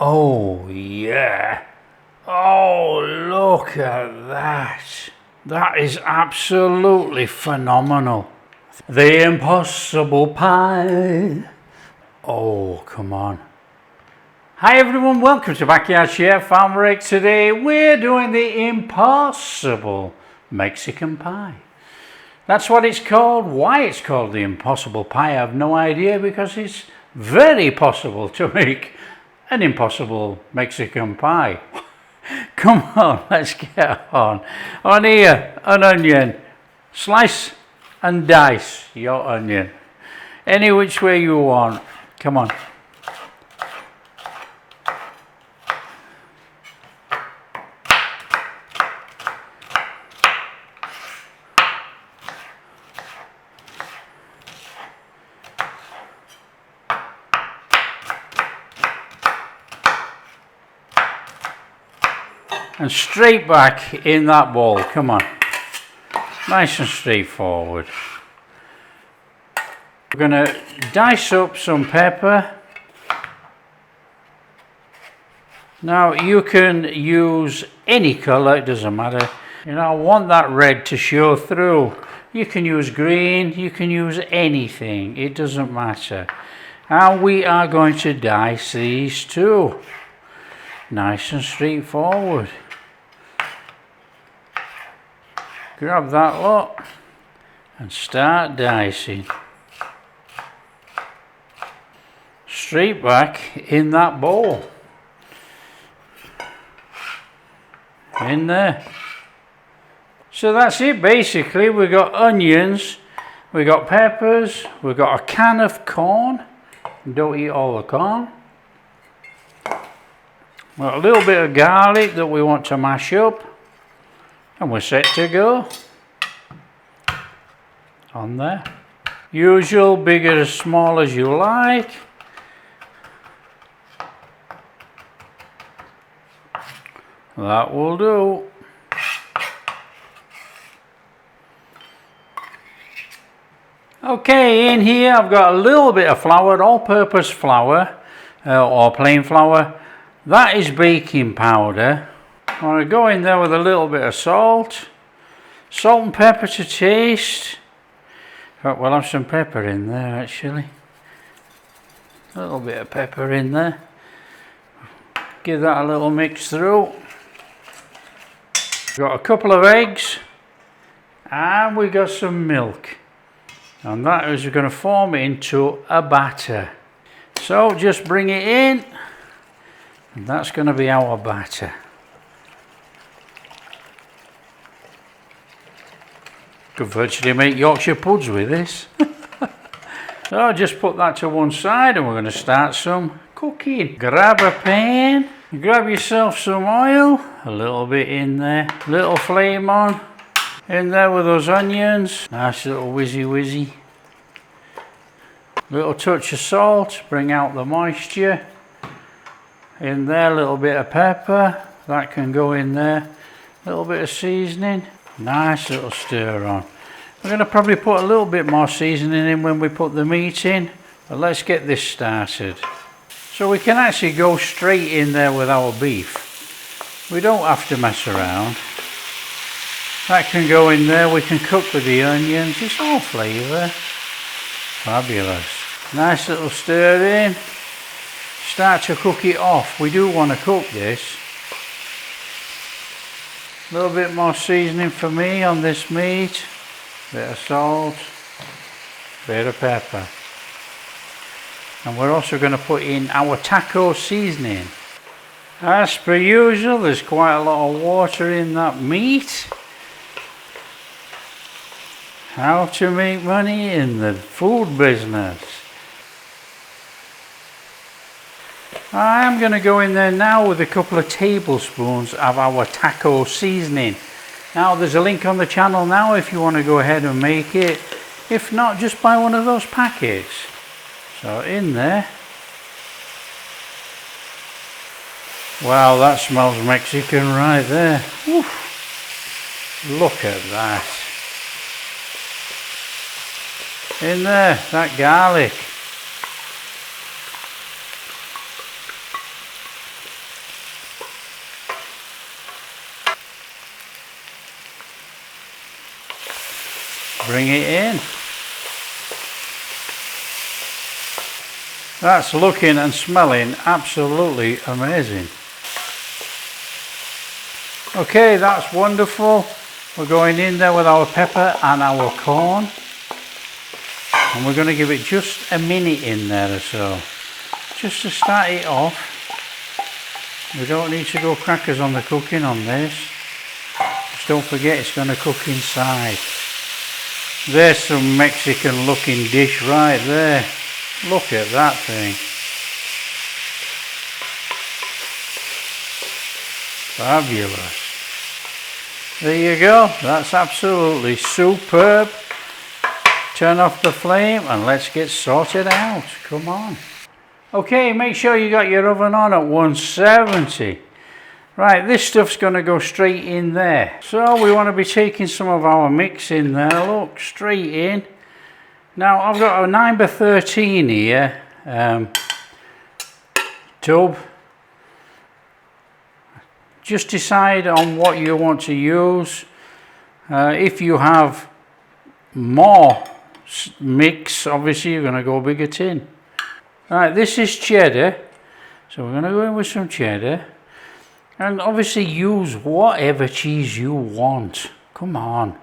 Oh yeah. Oh, look at that. That is absolutely phenomenal. The impossible pie. Oh, come on. Hi everyone, welcome to Backyard Chef. I'm Rick. Today we're doing the impossible Mexican pie. That's what it's called. Why it's called the impossible pie, I have no idea, because it's very possible to make an impossible Mexican pie. Come on, let's get on. On here, an onion. Slice and dice your onion. Any which way you want. Come on. And straight back in that bowl, come on. Nice and straightforward. We're going to dice up some pepper. Now you can use any colour, it doesn't matter. You know, I want that red to show through. You can use green, you can use anything, it doesn't matter. And we are going to dice these too. Nice and straightforward. Grab that lot and start dicing. Straight back in that bowl. In there. So that's it basically. We've got onions, we've got peppers, we've got a can of corn. Don't eat all the corn. We've got a little bit of garlic that we want to mash up. And we're set to go. On there. Usual, big or as small as you like. That will do. Okay, in here I've got a little bit of flour, all-purpose flour, or plain flour. That is baking powder. I'm going to go in there with a little bit of salt. Salt and pepper to taste. We'll have some pepper in there actually. A little bit of pepper in there. Give that a little mix through. Got a couple of eggs. And we got some milk. And that is going to form it into a batter. So just bring it in. And that's going to be our batter. Could virtually make Yorkshire puds with this. So just put that to one side and we're going to start some cooking. Grab a pan, grab yourself some oil, a little bit in there, little flame on, in there with those onions, nice little whizzy. Little touch of salt, bring out the moisture. In there, a little bit of pepper, that can go in there, a little bit of seasoning. Nice little stir on. We're going to probably put a little bit more seasoning in when we put the meat in, but let's get this started. So we can actually go straight in there with our beef. We don't have to mess around. That can go in there, we can cook with the onions, it's all flavour. Fabulous. Nice little stir in. Start to cook it off. We do want to cook this. A little bit more seasoning for me on this meat. Bit of salt. Bit of pepper. And we're also going to put in our taco seasoning. As per usual, there's quite a lot of water in that meat. How to make money in the food business. I'm going to go in there now with a couple of tablespoons of our taco seasoning. Now there's a link on the channel now if you want to go ahead and make it. If not, just buy one of those packets. So in there. Wow, that smells Mexican right there. Oof. Look at that. In there, that garlic. bring it in. That's looking and smelling absolutely amazing. Okay, that's wonderful. We're going in there with our pepper and our corn. And we're going to give it just a minute in there or so. Just to start it off. We don't need to go crackers on the cooking on this. Just don't forget it's going to cook inside. There's some Mexican looking dish right there. Look at that thing. Fabulous. There you go. That's absolutely superb. Turn off the flame and let's get sorted out. Come on. Okay, make sure you got your oven on at 170. Right, this stuff's going to go straight in there. So we want to be taking some of our mix in there. Look, straight in. Now I've got a 9x13 here tub. Just decide on what you want to use. If you have more mix, obviously you're going to go a bigger tin. Right, this is cheddar, so we're going to go in with some cheddar, and obviously use whatever cheese you want. Come on,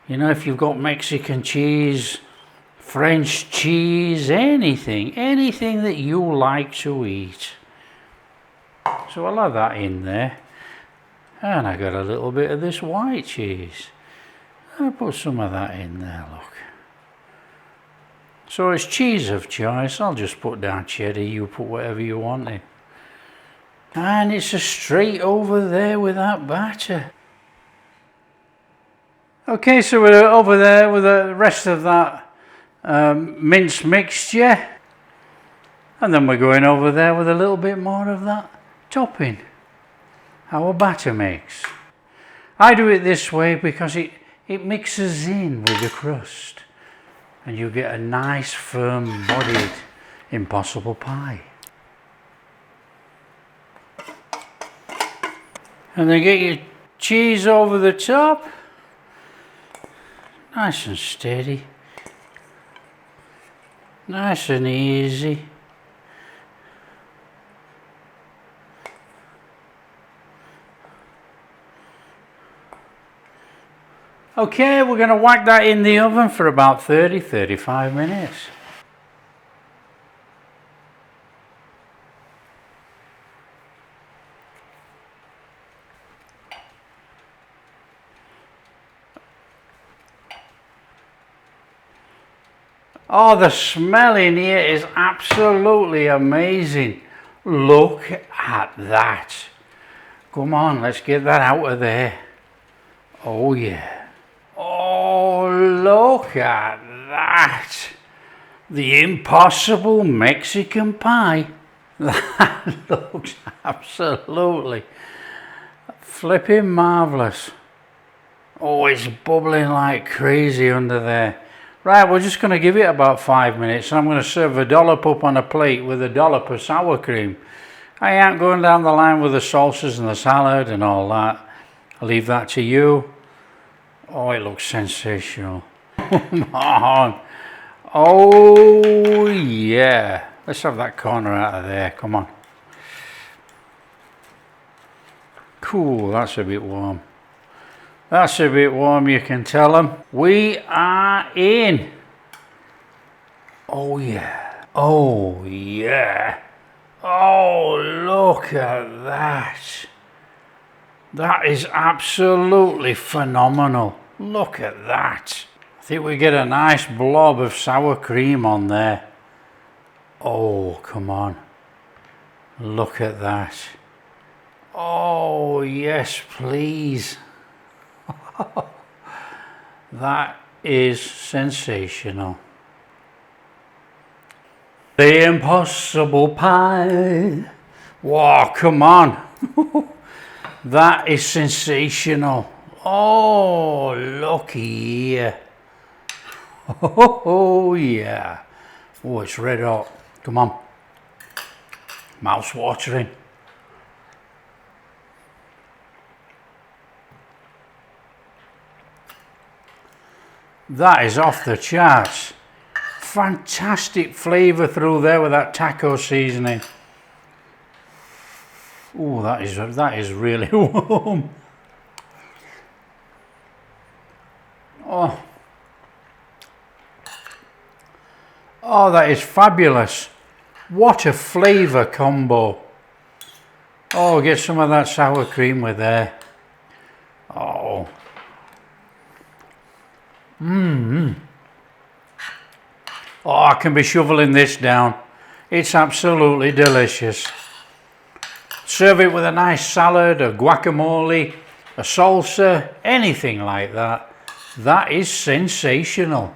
you know, if you've got Mexican cheese, French cheese, anything that you like to eat. So I'll have that in there, and I got a little bit of this white cheese. I'll put some of that in there, look. So it's cheese of choice. I'll just put down cheddar, you put whatever you want in. And it's a straight over there with that batter. Okay, so we're over there with the rest of that mince mixture. And then we're going over there with a little bit more of that topping, our batter mix. I do it this way because it mixes in with the crust. And you get a nice firm bodied impossible pie. And then get your cheese over the top, nice and steady, nice and easy. Okay, we're going to whack that in the oven for about 30-35 minutes. Oh, the smell in here is absolutely amazing. Look at that. Come on, let's get that out of there. Oh yeah. Oh, look at that. The impossible Mexican pie. That looks absolutely flipping marvellous. Oh, it's bubbling like crazy under there. Right, we're just going to give it about 5 minutes, and I'm going to serve a dollop up on a plate with a dollop of sour cream. I ain't going down the line with the salsas and the salad and all that. I'll leave that to you. Oh, it looks sensational. Come on. Oh, yeah. Let's have that corner out of there. Come on. Cool, that's a bit warm. That's a bit warm, you can tell them. We are in. Oh, yeah. Oh, yeah. Oh, look at that. That is absolutely phenomenal. Look at that. I think we get a nice blob of sour cream on there. Oh, come on. Look at that. Oh, yes, please. That is sensational. The impossible pie. Wow, come on. That is sensational. Oh, look here. Oh, yeah. Oh, it's red hot. Come on. Mouth's watering. That is off the charts. Fantastic flavour through there with that taco seasoning. Oh, that is really warm. Oh. Oh, that is fabulous. What a flavour combo. Oh, get some of that sour cream with there. Oh. Oh, I can be shoveling this down. It's absolutely delicious. Serve it with a nice salad, a guacamole, a salsa, anything like that. That is sensational.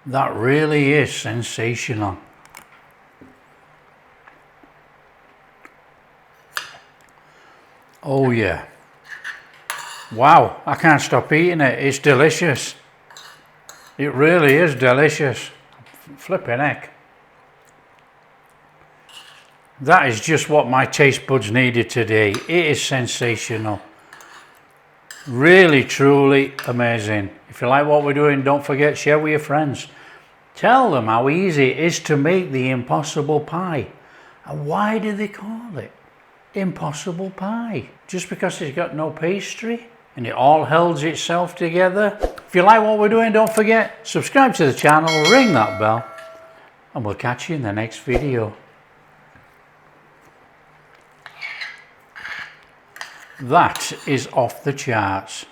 That really is sensational. Oh yeah. Wow, I can't stop eating it. It's delicious. It really is delicious. Flipping heck. That is just what my taste buds needed today. It is sensational. Really, truly amazing. If you like what we're doing, don't forget, share with your friends. Tell them how easy it is to make the impossible pie. And why do they call it impossible pie? Just because it's got no pastry and it all holds itself together? If you like what we're doing, don't forget, subscribe to the channel, ring that bell, and we'll catch you in the next video. That is off the charts.